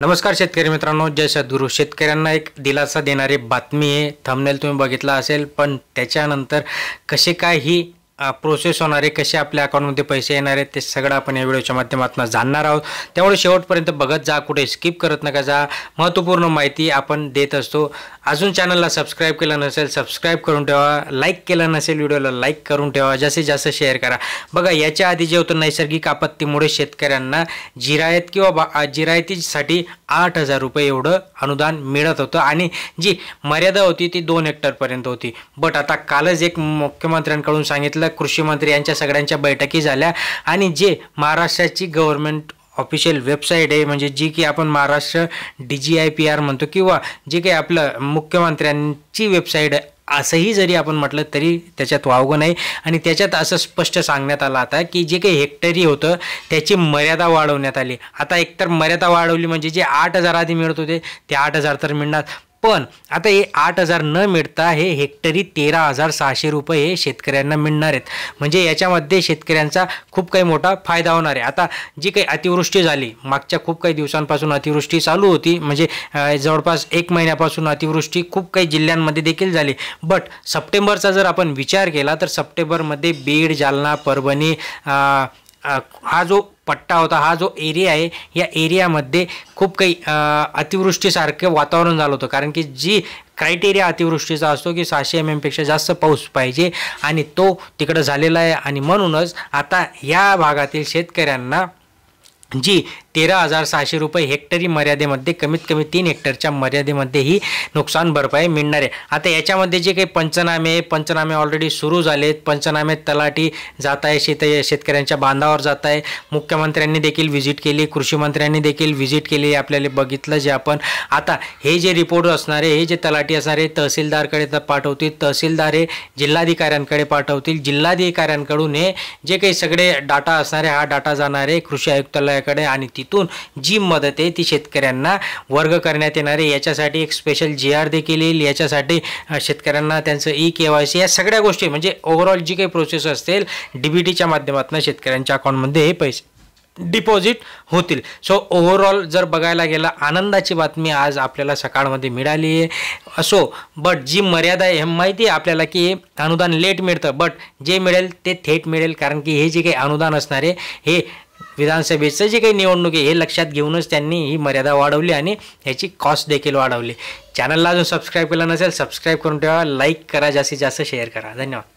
नमस्कार शेतकरी मित्रांनो, जय सद्गुरू. शेतकऱ्यांना एक दिलासा देणारी बातमी आहे. थंबनेल तुम्ही बघितला असेल, पण त्याच्यानंतर कसे काय ही प्रोसेस होणार आहे, कसे आपल्या अकाउंटमध्ये पैसे येणार आहेत, ते सगळं आपण या व्हिडिओच्या माध्यमातून जाणणार आहोत. त्यामुळे शेवटपर्यंत बघत जा, कुठे स्किप करत नका जा. महत्त्वपूर्ण माहिती आपण देत असतो. अजून चॅनलला सबस्क्राईब केलं नसेल सबस्क्राईब करून ठेवा. लाईक केलं नसेल व्हिडिओला लाईक करून ठेवा. जास्तीत जास्त शेअर करा. बघा, याच्या आधी जे होतं, नैसर्गिक आपत्तीमुळे शेतकऱ्यांना जिरायत किंवा जिरायतीसाठी 8,000 रुपये एवढं अनुदान मिळत होतं आणि जी मर्यादा होती ती 2 हेक्टरपर्यंत होती. बट आता कालच एक मुख्यमंत्र्यांकडून सांगितलं, कृषी मंत्री यांच्या सगळ्यांच्या बैठकी झाल्या आणि जे महाराष्ट्राची गव्हर्नमेंट ऑफिशियल वेबसाईट आहे, म्हणजे जी की आपण महाराष्ट्र DGIPR म्हणतो किंवा जे काही आपलं मुख्यमंत्र्यांची वेबसाईट आहे असंही जरी आपण म्हटलं तरी त्याच्यात वावगं नाही. आणि त्याच्यात असं स्पष्ट सांगण्यात आलं आता की जे काही हेक्टरी होतं त्याची मर्यादा वाढवण्यात आली. आता एकतर मर्यादा वाढवली म्हणजे जे 8,000 आधी मिळत होते ते 8,000 तर मिळणार, पण आता हे 8,000 न मिळता हे हेक्टरी 13,600 रुपये हे शेतकऱ्यांना मिळणार आहेत. म्हणजे याच्यामध्ये शेतकऱ्यांचा खूप काही मोठा फायदा होणार आहे. आता जी काही अतिवृष्टी झाली, मागच्या खूप काही दिवसांपासून अतिवृष्टी चालू होती, म्हणजे जवळपास 1 महिन्यापासून अतिवृष्टी खूप काही जिल्ह्यांमध्ये देखील झाली. बट सप्टेंबरचा जर आपण विचार केला तर सप्टेंबरमध्ये बीड, जालना, परभणी हा जो पट्टा होता, हा जो एरिया आहे, या एरियामध्ये खूप काही अतिवृष्टीसारखं वातावरण झालं होतं. कारण की जी क्रायटेरिया अतिवृष्टीचा असतो की 600 mm पेक्षा जास्त पाऊस पाहिजे आणि तो तिकडं झालेला आहे. आणि म्हणूनच आता या भागातील शेतकऱ्यांना जी 13,600 रुपये हेक्टरी मर्यादेमध्ये कमीत कमी 3 हेक्टरच्या मर्यादेमध्ये ही नुकसान भरपाई मिळणार आहे. आता याच्यामध्ये जे काही पंचनामे ऑलरेडी सुरू झालेत. पंचनामे तलाठी जात आहे, शेतकऱ्यांच्या बांधावर जात आहे. मुख्यमंत्र्यांनी देखील व्हिजिट केली, कृषी मंत्र्यांनी देखील व्हिजिट केली. आपल्याला बघितलं जे आपण आता हे जे रिपोर्ट असणार आहे, हे जे तलाठी असणार आहे तहसीलदारकडे पाठवतील, तहसीलदार हे जिल्हाधिकाऱ्यांकडे पाठवतील, जिल्हाधिकाऱ्यांकडून हे जे काही सगळे डाटा असणार आहे हा डाटा जाणार आहे कृषी आयुक्तालयाकडे आणि तिथून जी मदत आहे ती शेतकऱ्यांना वर्ग करण्यात येणार आहे. याच्यासाठी एक स्पेशल GR देखील येईल. याच्यासाठी शेतकऱ्यांना त्यांचं KYC या सगळ्या गोष्टी म्हणजे ओव्हरऑल जी काही प्रोसेस असतील DBTच्या माध्यमातून शेतकऱ्यांच्या अकाउंटमध्ये हे पैसे डिपॉझिट होतील. सो ओव्हरऑल जर बघायला गेलं, आनंदाची बातमी आज आपल्याला सकाळमध्ये मिळाली आहे. असो, बट जी मर्यादा आहे माहिती आहे आपल्याला की अनुदान लेट मिळतं, बट जे मिळेल ते थेट मिळेल. कारण की हे जे काही अनुदान असणार आहे हे विधानसभेचं जे काही निवडणूक आहे हे लक्षात घेऊनच त्यांनी ही मर्यादा वाढवली आणि याची कॉस्ट देखील वाढवली. चॅनलला अजून सबस्क्राईब केलं नसेल सबस्क्राईब करून ठेवा, लाईक करा, जास्तीत जास्त शेअर करा. धन्यवाद.